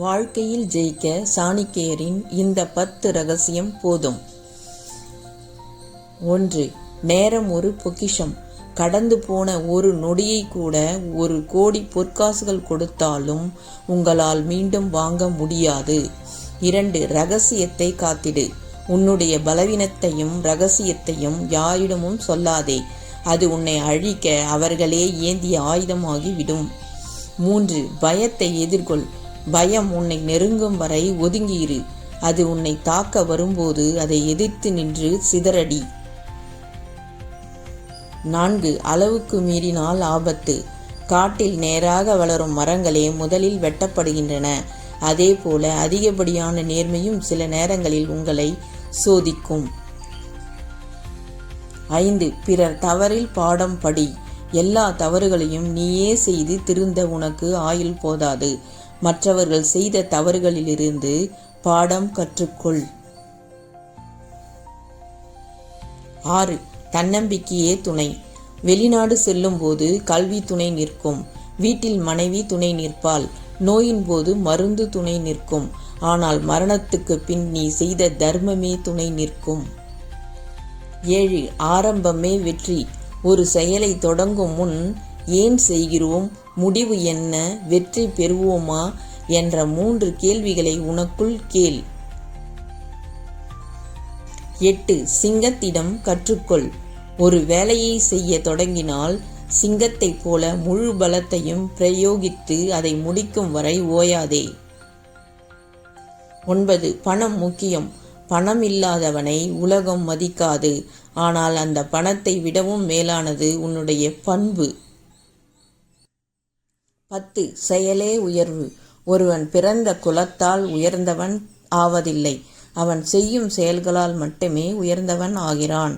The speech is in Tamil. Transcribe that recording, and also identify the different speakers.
Speaker 1: வாழ்க்கையில் ஜெயிக்க சாணக்கியரின் இந்த 10 ரகசியம் போதும். 1. நேரம் ஒரு பொக்கிஷம். கடந்து போன ஒரு நொடியை கூட 1 கோடி பொற்காசுகள் கொடுத்தாலும் உங்களால் மீண்டும் வாங்க முடியாது. 2. ரகசியத்தை காத்திடு. உன்னுடைய பலவீனத்தையும் ரகசியத்தையும் யாரிடமும் சொல்லாதே. அது உன்னை அழிக்க அவர்களே ஏந்திய ஆயுதமாகி விடும். 3. பயத்தை எதிர்கொள். பயம் உன்னை நெருங்கும் வரை ஒதுங்கியிரு. அது உன்னை தாக்க வரும்போது அதை எதிர்த்து நின்று சிதறடி. 4. அளவுக்கு மீறினால் ஆபத்து. காட்டில் நேராக வளரும் மரங்களே முதலில் வெட்டப்படுகின்றன. அதேபோல அதிகப்படியான நேர்மையும் சில நேரங்களில் உங்களை சோதிக்கும். 5. பிறர் தவறில் பாடம் படி. எல்லா தவறுகளையும் நீயே செய்து திருந்த உனக்கு ஆயுள் போதாது. மற்றவர்கள் செய்த தவறுகளிலிருந்து பாடம் கற்றுக்கொள். 6. தன்னம்பிக்கையே துணை. வெளிநாடு செல்லும் போது கல்வி துணை நிற்கும். வீட்டில் மனைவி துணை நிற்பாள். நோயின் போது மருந்து துணை நிற்கும். ஆனால் மரணத்துக்கு பின் நீ செய்த தர்மமே துணை நிற்கும். 7. ஆரம்பமே வெற்றி. ஒரு செயலை தொடங்கும் முன் ஏன் செய்கிறோம், முடிவு என்ன, வெற்றி பெறுவோமா என்ற 3 கேள்விகளை உனக்குள் கேள். 8. சிங்கத்திடம் கற்றுக்கொள். ஒரு வேலையை செய்ய தொடங்கினால் சிங்கத்தைப் போல முழு பலத்தையும் பிரயோகித்து அதை முடிக்கும் வரை ஓயாதே. 9. பணம் முக்கியம். பணம் இல்லாதவனை உலகம் மதிக்காது. ஆனால் அந்த பணத்தை விடவும் மேலானது உன்னுடைய பண்பு. 10. செயலே உயர்வு. ஒருவன் பிறந்த குலத்தால் உயர்ந்தவன் ஆவதில்லை. அவன் செய்யும் செயல்களால் மட்டுமே உயர்ந்தவன் ஆகிறான்.